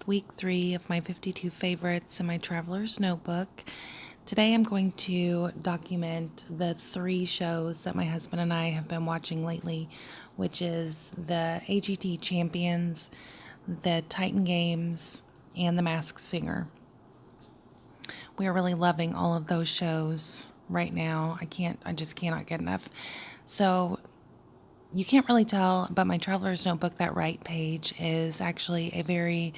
with week 3 of my 52 favorites in my traveler's notebook. Today I'm going to document the 3 shows that my husband and I have been watching lately, which is the AGT Champions, the Titan Games, and The Masked Singer. We are really loving all of those shows right now. I just cannot get enough. So you can't really tell, but my traveler's notebook, that right page is actually a very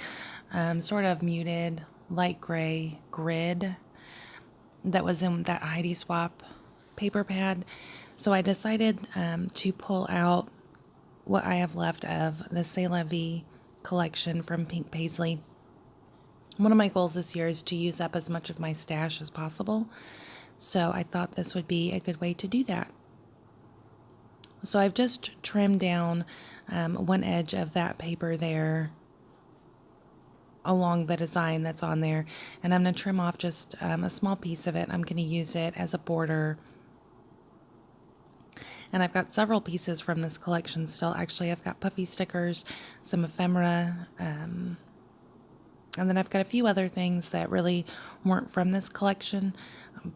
sort of muted light gray grid that was in that Heidi Swap paper pad. So I decided to pull out what I have left of the C'est La Vie collection from Pink Paisley. One of my goals this year is to use up as much of my stash as possible. So I thought this would be a good way to do that. So I've just trimmed down one edge of that paper there along the design that's on there. And I'm going to trim off just a small piece of it. I'm going to use it as a border. And I've got several pieces from this collection still. Actually, I've got puffy stickers, some ephemera, and then I've got a few other things that really weren't from this collection,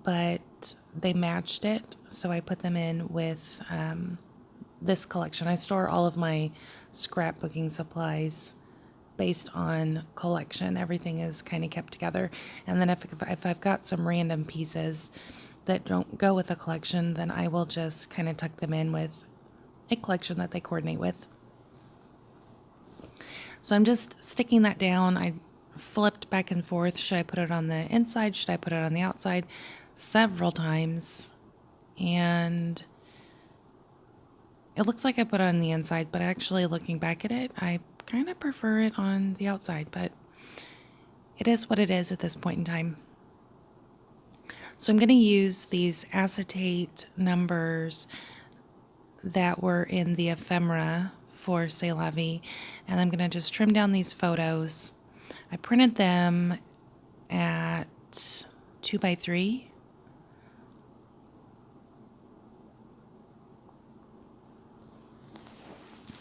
but they matched it. So I put them in with this collection. I store all of my scrapbooking supplies based on collection. Everything is kind of kept together. And then if I've got some random pieces that don't go with a collection, then I will just kind of tuck them in with a collection that they coordinate with. So I'm just sticking that down. I flipped back and forth. Should I put it on the inside? Should I put it on the outside? Several times. And it looks like I put it on the inside, but actually looking back at it, I kind of prefer it on the outside, but it is what it is at this point in time. So I'm going to use these acetate numbers that were in the ephemera for C'est La Vie, and I'm going to just trim down these photos. I printed them at 2x3.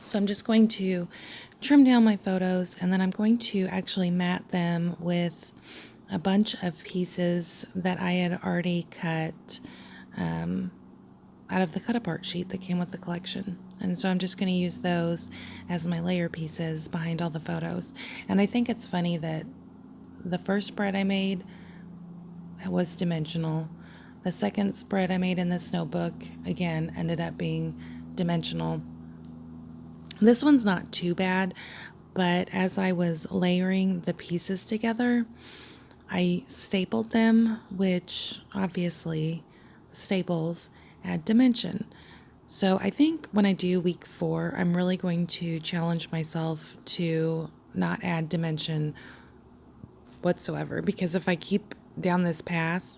So I'm just going to trim down my photos, and then I'm going to actually mat them with a bunch of pieces that I had already cut out of the cut apart sheet that came with the collection. And so I'm just going to use those as my layer pieces behind all the photos. And I think it's funny that the first spread I made was dimensional. The second spread I made in this notebook, again, ended up being dimensional. This one's not too bad, but as I was layering the pieces together, I stapled them, which obviously staples add dimension. So I think when I do week 4, I'm really going to challenge myself to not add dimension whatsoever, because if I keep down this path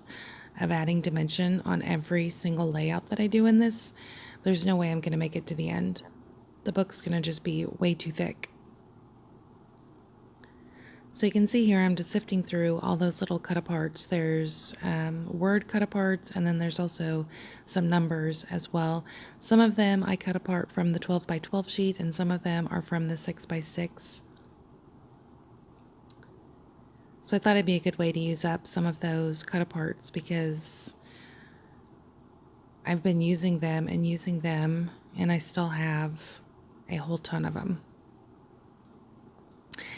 of adding dimension on every single layout that I do in this, there's no way I'm going to make it to the end. The book's going to just be way too thick. So you can see here I'm just sifting through all those little cut aparts. There's word cut aparts, and then there's also some numbers as well. Some of them I cut apart from the 12x12 sheet, and some of them are from the 6x6. So I thought it'd be a good way to use up some of those cut aparts, because I've been using them, and I still have a whole ton of them.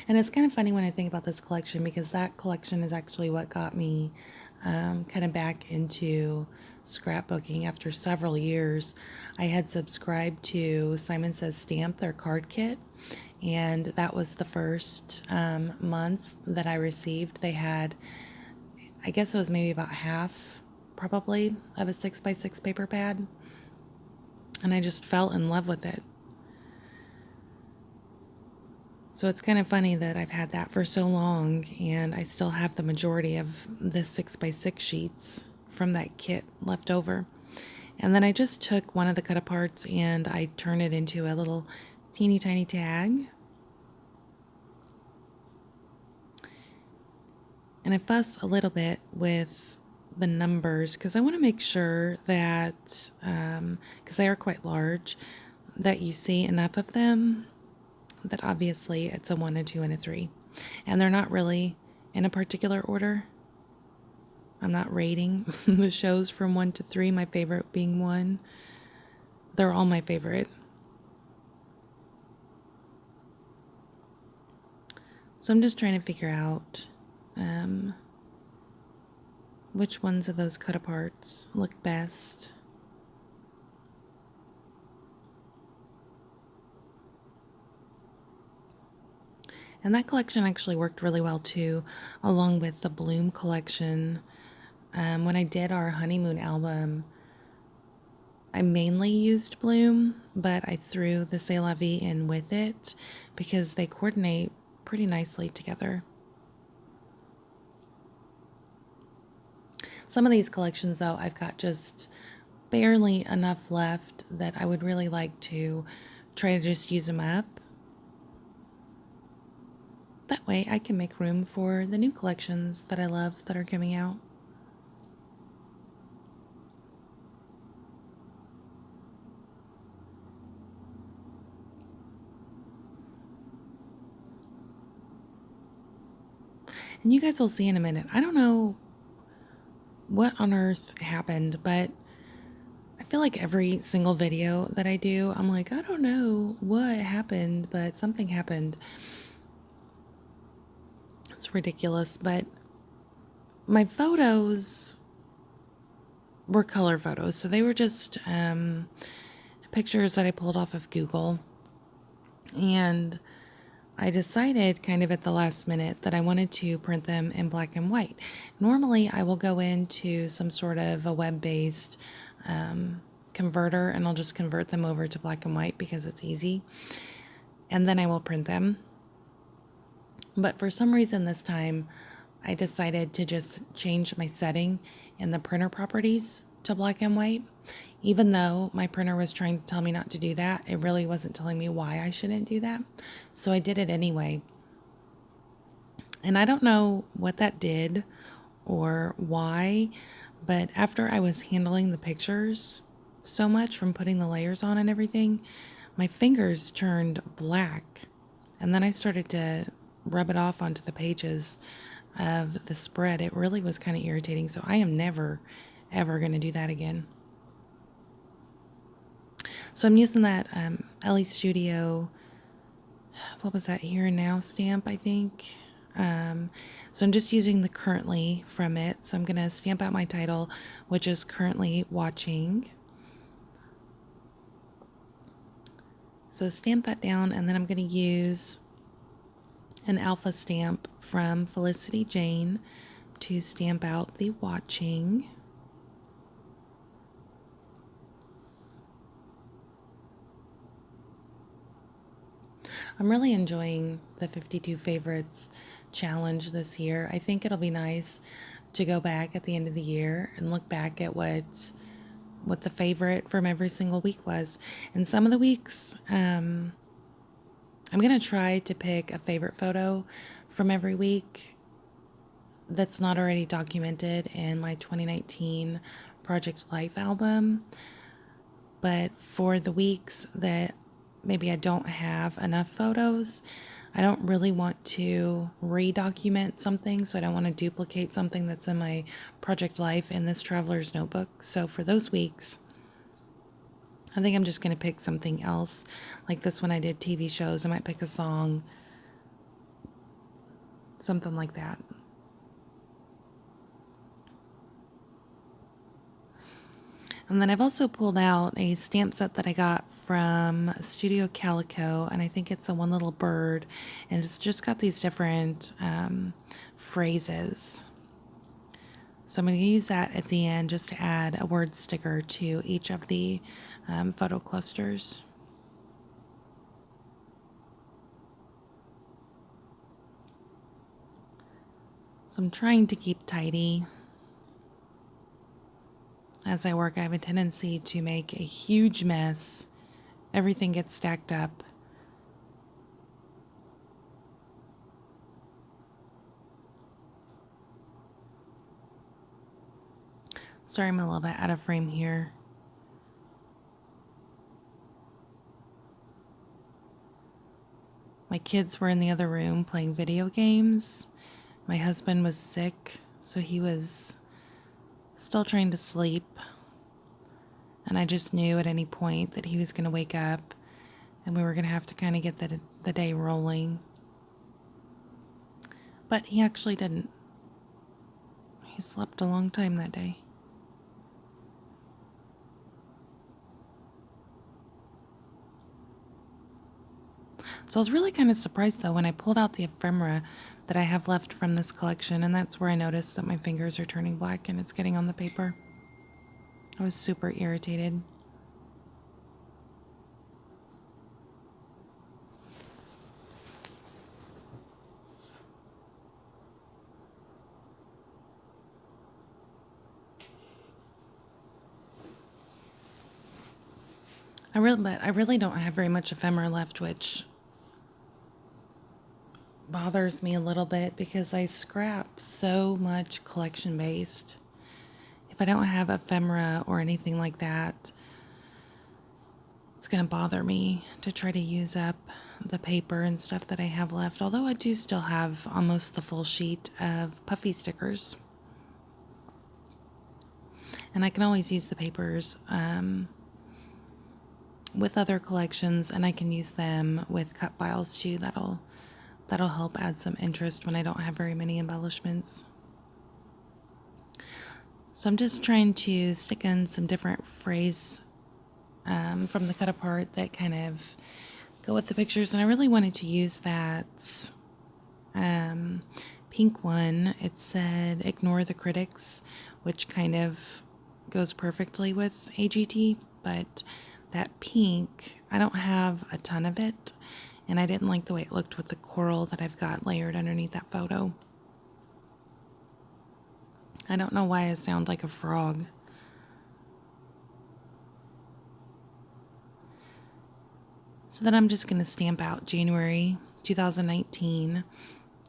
And it's kind of funny when I think about this collection, because that collection is actually what got me kind of back into scrapbooking after several years. I had subscribed to Simon Says Stamp, their card kit, and that was the first month that I received. They had, I guess it was maybe about half, probably, of a 6x6 paper pad, and I just fell in love with it. So it's kind of funny that I've had that for so long, and I still have the majority of the 6x6 sheets from that kit left over. And then I just took one of the cut aparts and I turned it into a little teeny tiny tag. And I fuss a little bit with the numbers because I want to make sure that, because they are quite large, that you see enough of them that obviously it's a 1, a 2, and a 3. And they're not really in a particular order. I'm not rating the shows from 1 to 3, my favorite being 1. They're all my favorite. So I'm just trying to figure out which ones of those cut-aparts look best. And that collection actually worked really well too, along with the Bloom collection. When I did our honeymoon album, I mainly used Bloom, but I threw the C'est La Vie in with it because they coordinate pretty nicely together. Some of these collections, though, I've got just barely enough left that I would really like to try to just use them up. That way I can make room for the new collections that I love that are coming out. And you guys will see in a minute. I don't know what on earth happened, but I feel like every single video that I do, I'm like, I don't know what happened, but something happened. It's ridiculous, but my photos were color photos. So they were just pictures that I pulled off of Google. And I decided kind of at the last minute that I wanted to print them in black and white. Normally, I will go into some sort of a web-based converter and I'll just convert them over to black and white because it's easy. And then I will print them. But for some reason this time, I decided to just change my setting in the printer properties to black and white. Even though my printer was trying to tell me not to do that, it really wasn't telling me why I shouldn't do that. So I did it anyway. And I don't know what that did or why, but after I was handling the pictures so much from putting the layers on and everything, my fingers turned black. And then I started to rub it off onto the pages of the spread. It really was kind of irritating. So I am never, ever going to do that again. So I'm using that Ellie Studio, what was that, Here and Now stamp, I think. So I'm just using the currently from it. So I'm going to stamp out my title, which is currently watching. So stamp that down, and then I'm going to use an alpha stamp from Felicity Jane to stamp out the watching. I'm really enjoying the 52 favorites challenge this year. I think it'll be nice to go back at the end of the year and look back at what the favorite from every single week was. And some of the weeks, I'm going to try to pick a favorite photo from every week that's not already documented in my 2019 Project Life album. But for the weeks that maybe I don't have enough photos, I don't really want to re-document something, so I don't want to duplicate something that's in my Project Life in this Traveler's Notebook. So for those weeks, I think I'm just going to pick something else. Like this one I did TV shows. I might pick a song. Something like that. And then I've also pulled out a stamp set that I got from Studio Calico. And I think it's a One Little Bird. And it's just got these different phrases. So I'm going to use that at the end just to add a word sticker to each of the photo clusters. So I'm trying to keep tidy. As I work, I have a tendency to make a huge mess. Everything gets stacked up. Sorry, I'm a little bit out of frame here. My My kids were in the other room playing video games. My husband was sick, so he was still trying to sleep. And I just knew at any point that he was going to wake up and we were going to have to kind of get the day rolling. But he actually didn't. He slept a long time that day. So I was really kind of surprised, though, when I pulled out the ephemera that I have left from this collection, and that's where I noticed that my fingers are turning black and it's getting on the paper. I was super irritated. But I really don't have very much ephemera left, which bothers me a little bit because I scrap so much collection based. If I don't have ephemera or anything like that, it's going to bother me to try to use up the paper and stuff that I have left. Although I do still have almost the full sheet of puffy stickers. And I can always use the papers with other collections, and I can use them with cut files too. That'll help add some interest when I don't have very many embellishments. So I'm just trying to stick in some different phrase from the cut apart that kind of go with the pictures, and I really wanted to use that pink one. It said ignore the critics, which kind of goes perfectly with AGT, but that pink, I don't have a ton of it, and I didn't like the way it looked with the coral that I've got layered underneath that photo. I don't know why I sound like a frog. So then I'm just going to stamp out January 2019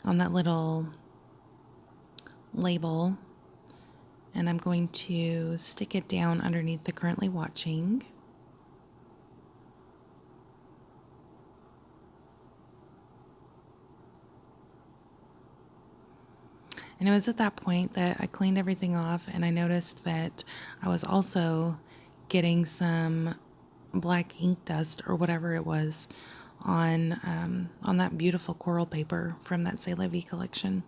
on that little label, and I'm going to stick it down underneath the currently watching. And it was at that point that I cleaned everything off, and I noticed that I was also getting some black ink dust or whatever it was on that beautiful coral paper from that C'est La Vie collection.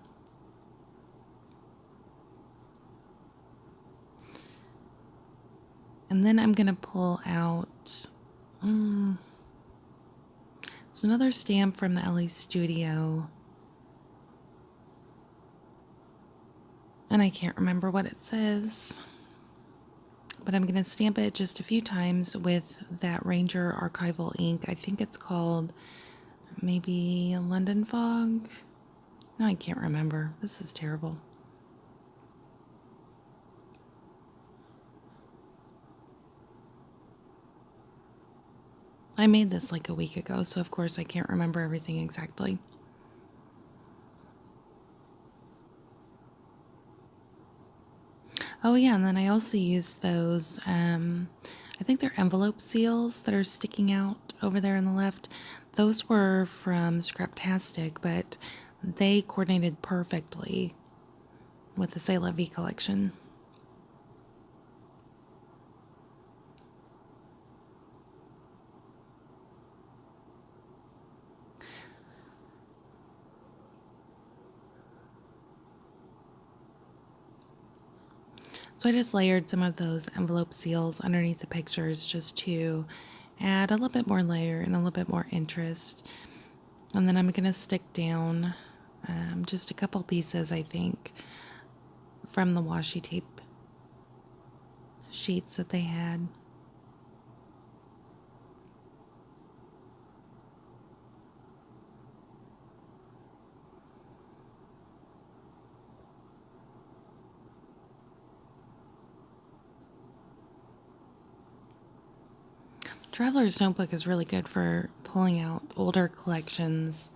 And then I'm going to pull out, it's another stamp from the Ellie Studio. And I can't remember what it says, but I'm going to stamp it just a few times with that Ranger archival ink. I think it's called maybe London Fog. No, I can't remember. This is terrible. I made this like a week ago, so of course I can't remember everything exactly. Oh yeah, and then I also used those, I think they're envelope seals that are sticking out over there on the left. Those were from Scraptastic, but they coordinated perfectly with the C'est La Vie collection. So I just layered some of those envelope seals underneath the pictures just to add a little bit more layer and a little bit more interest. And then I'm going to stick down just a couple pieces, I think, from the washi tape sheets that they had. Traveler's Notebook is really good for pulling out older collections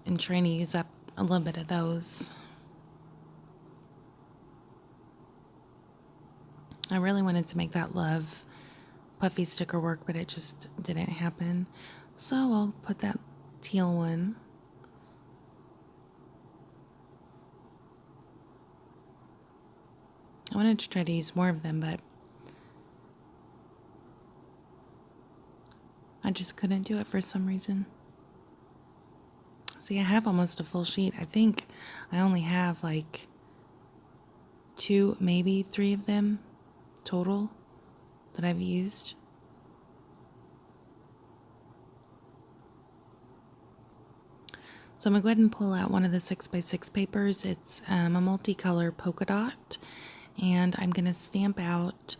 and trying to use up a little bit of those. I really wanted to make that puffy sticker work, but it just didn't happen. So I'll put that teal one. I wanted to try to use more of them, but I just couldn't do it for some reason. See, I have almost a full sheet. I think I only have like 2, maybe 3 of them total that I've used. So I'm going to go ahead and pull out one of the 6x6 papers. It's a multicolor polka dot, and I'm going to stamp out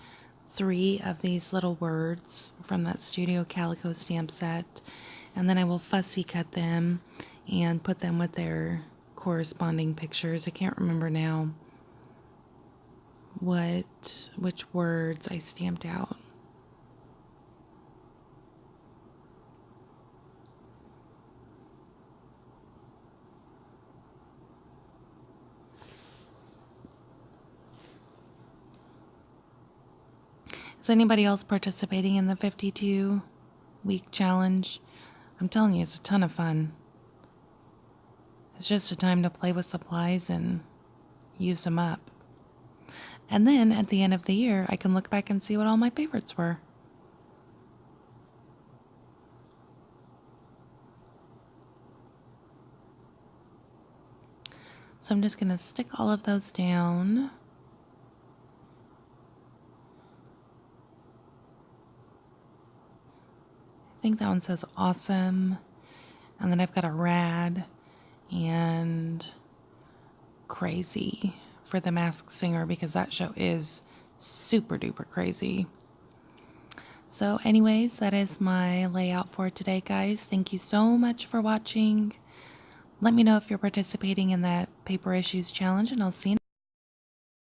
3 of these little words from that Studio Calico stamp set, and then I will fussy cut them and put them with their corresponding pictures. I can't remember now which words I stamped out. Is anybody else participating in the 52-week challenge? I'm telling you, it's a ton of fun. It's just a time to play with supplies and use them up. And then at the end of the year, I can look back and see what all my favorites were. So I'm just going to stick all of those down. I think that one says awesome. And then I've got a rad and crazy for The Masked Singer, because that show is super duper crazy. So anyways, that is my layout for today, guys. Thank you so much for watching. Let me know if you're participating in that paper issues challenge, and I'll see you